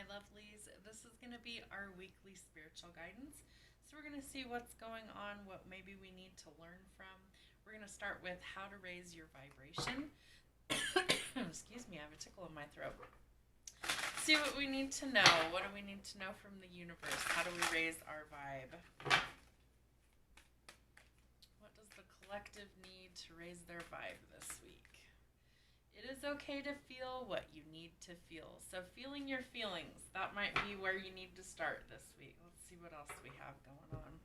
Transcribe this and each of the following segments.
lovelies. This is going to be our weekly spiritual guidance. So, we're going to see what's going on, what maybe we need to learn from. We're going to start with how to raise your vibration. Excuse me, I have a tickle in my throat. See what we need to know. What do we need to know from the universe? How do we raise our vibe? What does the collective need to raise their vibe this week? It is okay to feel what you need to feel. So feeling your feelings, that might be where you need to start this week. Let's see what else we have going on.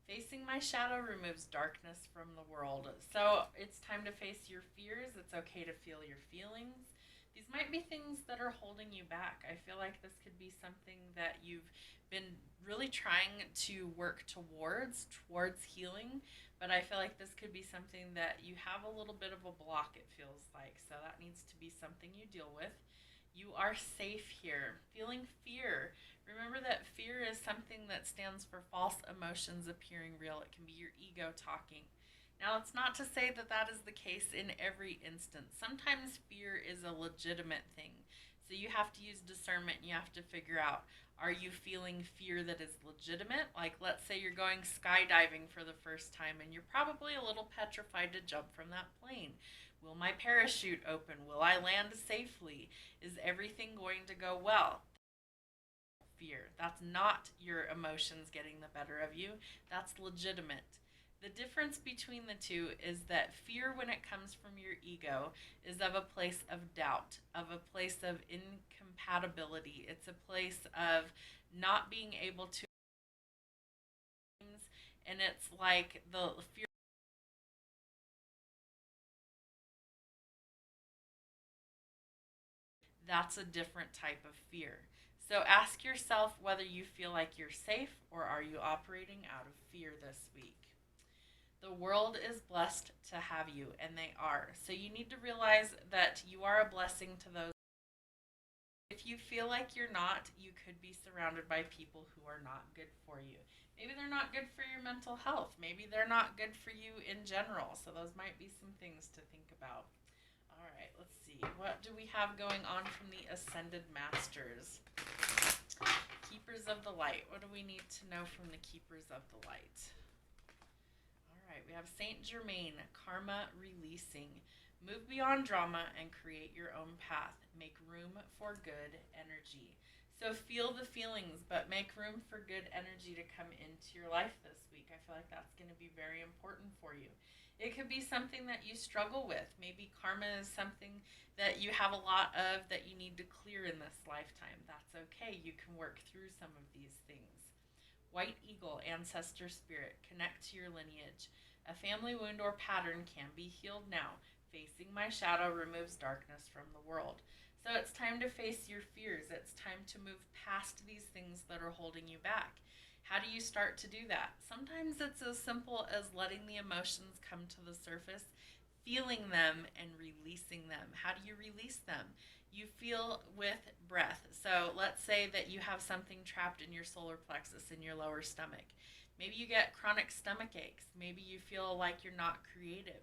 Facing my shadow removes darkness from the world. So it's time to face your fears. It's okay to feel your feelings. These might be things that are holding you back. I feel like this could be something that you've been really trying to work towards healing, but I feel like this could be something that you have a little bit of a block, it feels like. So that needs to be something you deal with. You are safe here. Feeling fear. Remember that fear is something that stands for false emotions appearing real. It can be your ego talking. Now, it's not to say that that is the case in every instance. Sometimes fear is a legitimate thing. So you have to use discernment and you have to figure out, are you feeling fear that is legitimate? Like, let's say you're going skydiving for the first time and you're probably a little petrified to jump from that plane. Will my parachute open? Will I land safely? Is everything going to go well? Fear. That's not your emotions getting the better of you. That's legitimate. The difference between the two is that fear, when it comes from your ego, is of a place of doubt, of a place of incompatibility. It's a place of not being able to, and it's like the fear. That's a different type of fear. So ask yourself whether you feel like you're safe or are you operating out of fear this week. The world is blessed to have you, and they are. So you need to realize that you are a blessing to those. If you feel like you're not, you could be surrounded by people who are not good for you. Maybe they're not good for your mental health. Maybe they're not good for you in general. So those might be some things to think about. All right, let's see. What do we have going on from the Ascended Masters? Keepers of the Light. What do we need to know from the Keepers of the Light? All right, we have Saint Germain, karma releasing. Move beyond drama and create your own path. Make room for good energy. So feel the feelings, but make room for good energy to come into your life this week. I feel like that's going to be very important for you. It could be something that you struggle with. Maybe karma is something that you have a lot of that you need to clear in this lifetime. That's okay. You can work through some of these things. White Eagle, ancestor spirit, connect to your lineage. A family wound or pattern can be healed now. Facing my shadow removes darkness from the world. So it's time to face your fears. It's time to move past these things that are holding you back. How do you start to do that? Sometimes it's as simple as letting the emotions come to the surface, feeling them, and releasing them. How do you release them? You feel with breath. So let's say that you have something trapped in your solar plexus, in your lower stomach. Maybe you get chronic stomach aches. Maybe you feel like you're not creative.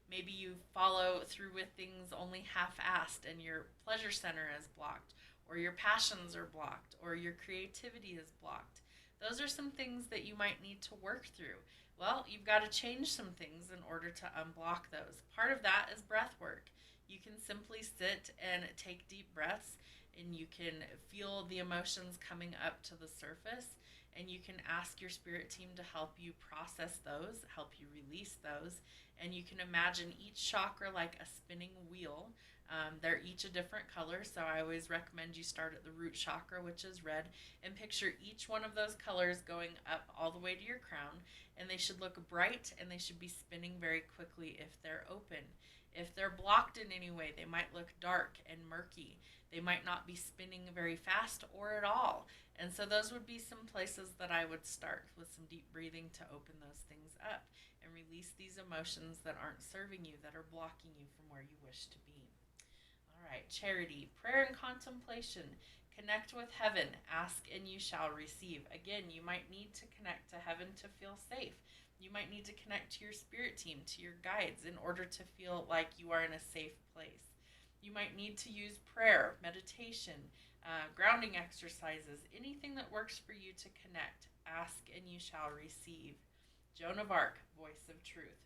Maybe you follow through with things only half-assed and your pleasure center is blocked, or your passions are blocked, or your creativity is blocked. Those are some things that you might need to work through. Well, you've got to change some things in order to unblock those. Part of that is breath work. You can simply sit and take deep breaths, and you can feel the emotions coming up to the surface, and you can ask your spirit team to help you process those, help you release those, and you can imagine each chakra like a spinning wheel. They're each a different color, so I always recommend you start at the root chakra, which is red, and picture each one of those colors going up all the way to your crown, and they should look bright and they should be spinning very quickly if they're open. If they're blocked in any way, they might look dark and murky. They might not be spinning very fast or at all. And so those would be some places that I would start with some deep breathing to open those things up and release these emotions that aren't serving you, that are blocking you from where you wish to be. All right, charity, prayer and contemplation. Connect with heaven. Ask and you shall receive. Again, you might need to connect to heaven to feel safe. You might need to connect to your spirit team, to your guides, in order to feel like you are in a safe place. You might need to use prayer, meditation, grounding exercises, anything that works for you to connect. Ask and you shall receive. Joan of Arc, voice of truth.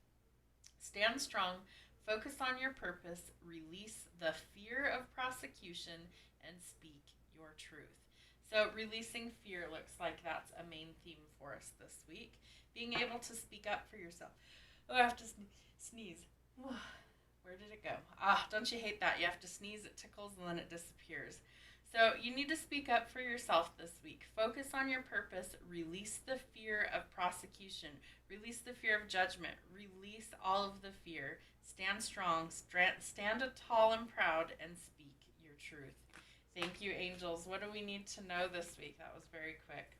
Stand strong, focus on your purpose, release the fear of prosecution, and speak your truth. So, releasing fear looks like that's a main theme for us this week. Being able to speak up for yourself. Oh, I have to sneeze. Where did it go? Don't you hate that? You have to sneeze, it tickles, and then it disappears. So you need to speak up for yourself this week. Focus on your purpose. Release the fear of prosecution. Release the fear of judgment. Release all of the fear. Stand strong. Stand tall and proud, and speak your truth. Thank you, angels. What do we need to know this week? That was very quick.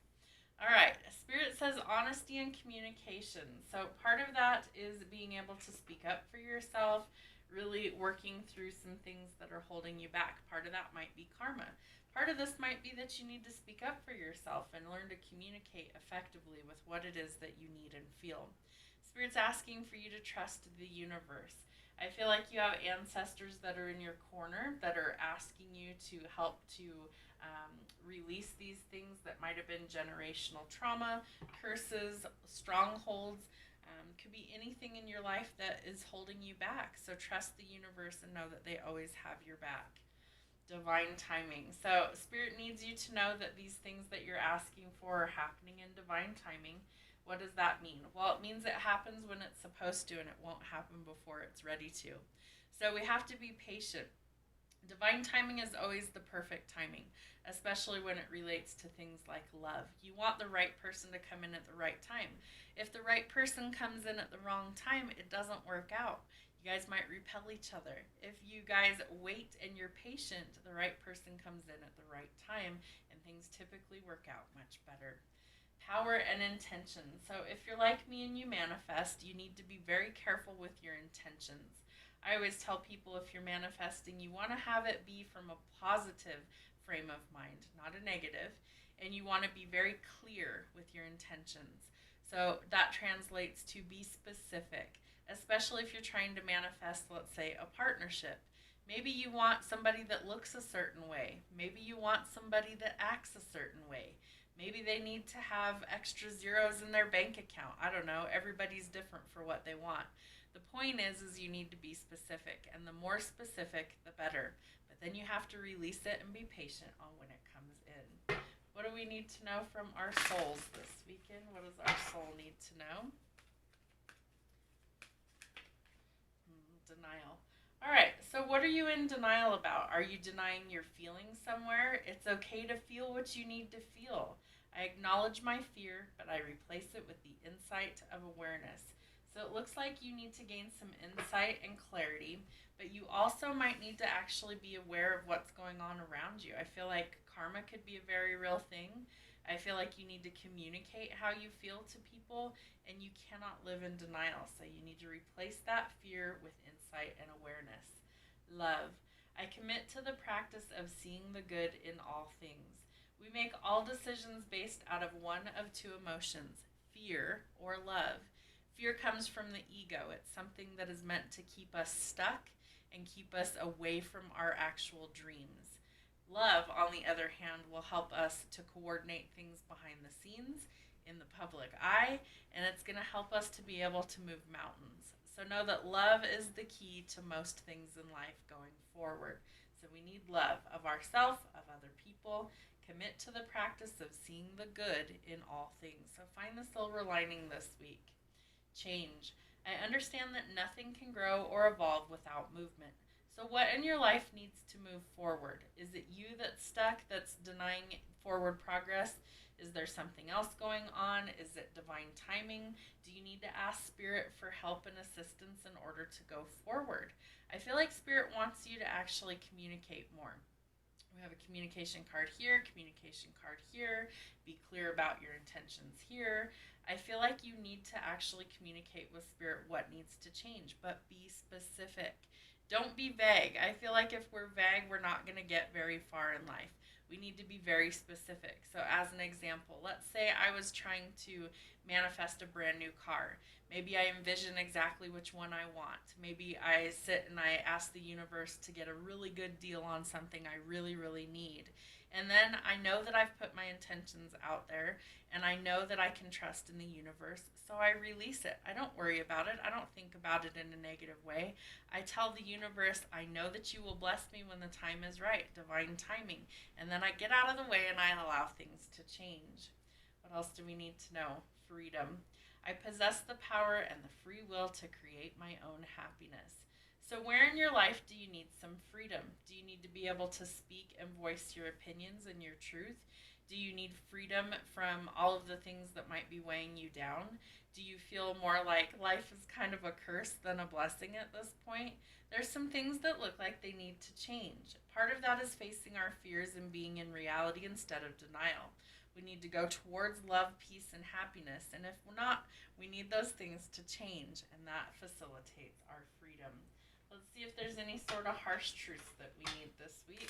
All right. Spirit says honesty and communication. So part of that is being able to speak up for yourself, really working through some things that are holding you back. Part of that might be karma. Part of this might be that you need to speak up for yourself and learn to communicate effectively with what it is that you need and feel. Spirit's asking for you to trust the universe. I feel like you have ancestors that are in your corner that are asking you to help to release these things that might have been generational trauma, curses, strongholds. Could be anything in your life that is holding you back. So trust the universe and know that they always have your back. Divine timing. So Spirit needs you to know that these things that you're asking for are happening in divine timing. What does that mean? Well, it means it happens when it's supposed to, and it won't happen before it's ready to. So we have to be patient. Divine timing is always the perfect timing, especially when it relates to things like love. You want the right person to come in at the right time. If the right person comes in at the wrong time, it doesn't work out. You guys might repel each other. If you guys wait and you're patient, the right person comes in at the right time, and things typically work out much better. Power and intention. So if you're like me and you manifest, you need to be very careful with your intentions. I always tell people, if you're manifesting, you want to have it be from a positive frame of mind, not a negative, and you want to be very clear with your intentions. So that translates to be specific, especially if you're trying to manifest, let's say, a partnership. Maybe you want somebody that looks a certain way. Maybe you want somebody that acts a certain way. Maybe they need to have extra zeros in their bank account. I don't know. Everybody's different for what they want. The point is you need to be specific, and the more specific, the better. But then you have to release it and be patient on when it comes in. What do we need to know from our souls this weekend? What does our soul need to know? Denial. All right, so what are you in denial about? Are you denying your feelings somewhere? It's okay to feel what you need to feel. I acknowledge my fear, but I replace it with the insight of awareness. So it looks like you need to gain some insight and clarity, but you also might need to actually be aware of what's going on around you. I feel like karma could be a very real thing. I feel like you need to communicate how you feel to people, and you cannot live in denial. So you need to replace that fear with insight and awareness. Love. I commit to the practice of seeing the good in all things. We make all decisions based out of one of two emotions, fear or love. Fear comes from the ego. It's something that is meant to keep us stuck and keep us away from our actual dreams. Love, on the other hand, will help us to coordinate things behind the scenes in the public eye, and it's going to help us to be able to move mountains. So know that love is the key to most things in life going forward. So we need love of ourselves, of other people. Commit to the practice of seeing the good in all things. So find the silver lining this week. Change. I understand that nothing can grow or evolve without movement. So what in your life needs to move forward? Is it you that's stuck, that's denying forward progress? Is there something else going on? Is it divine timing? Do you need to ask Spirit for help and assistance in order to go forward? I feel like Spirit wants you to actually communicate more. We have a communication card here, communication card here. Be clear about your intentions here. I feel like you need to actually communicate with Spirit what needs to change, but be specific. Don't be vague. I feel like if we're vague, we're not going to get very far in life. We need to be very specific. So, as an example, let's say I was trying to manifest a brand new car. Maybe I envision exactly which one I want. Maybe I sit and I ask the universe to get a really good deal on something I really, really need. And then I know that I've put my intentions out there and I know that I can trust in the universe. So I release it. I don't worry about it. I don't think about it in a negative way. I tell the universe, I know that you will bless me when the time is right, divine timing. And then I get out of the way and I allow things to change. What else do we need to know? Freedom. I possess the power and the free will to create my own happiness. So, where in your life do you need some freedom? Do you need to be able to speak and voice your opinions and your truth? Do you need freedom from all of the things that might be weighing you down? Do you feel more like life is kind of a curse than a blessing at this point? There's some things that look like they need to change. Part of that is facing our fears and being in reality instead of denial. We need to go towards love, peace, and happiness. And if we're not, we need those things to change, and that facilitates our freedom. Let's see if there's any sort of harsh truths that we need this week.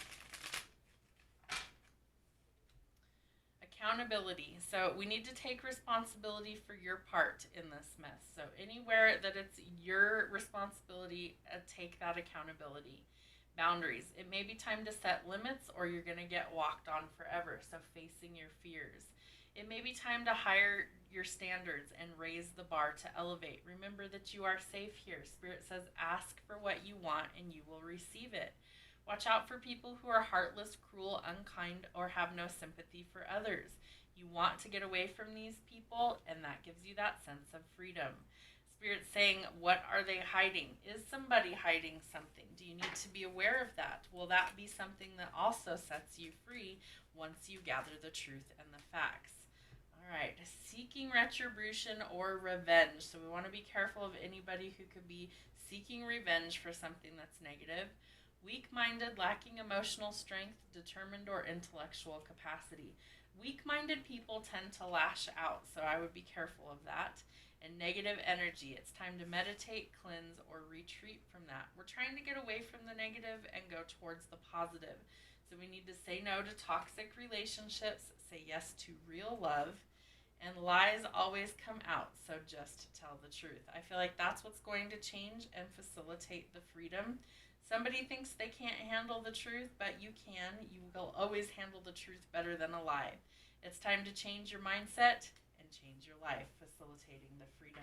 Accountability. So we need to take responsibility for your part in this mess. So anywhere that it's your responsibility, take that accountability. Boundaries. It may be time to set limits or you're going to get walked on forever. So facing your fears. It may be time to higher your standards and raise the bar to elevate. Remember that you are safe here. Spirit says ask for what you want and you will receive it. Watch out for people who are heartless, cruel, unkind, or have no sympathy for others. You want to get away from these people, and that gives you that sense of freedom. Spirit's saying, what are they hiding? Is somebody hiding something? Do you need to be aware of that? Will that be something that also sets you free once you gather the truth and the facts? All right, seeking retribution or revenge. So we want to be careful of anybody who could be seeking revenge for something that's negative. Weak-minded, lacking emotional strength, determined, or intellectual capacity. Weak-minded people tend to lash out, so I would be careful of that. And negative energy. It's time to meditate, cleanse, or retreat from that. We're trying to get away from the negative and go towards the positive. So we need to say no to toxic relationships, say yes to real love, and lies always come out, so just tell the truth. I feel like that's what's going to change and facilitate the freedom. Somebody thinks they can't handle the truth, but you can. You will always handle the truth better than a lie. It's time to change your mindset and change your life, facilitating the freedom.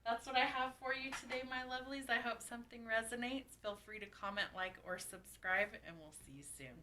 That's what I have for you today, my lovelies. I hope something resonates. Feel free to comment, like, or subscribe, and we'll see you soon.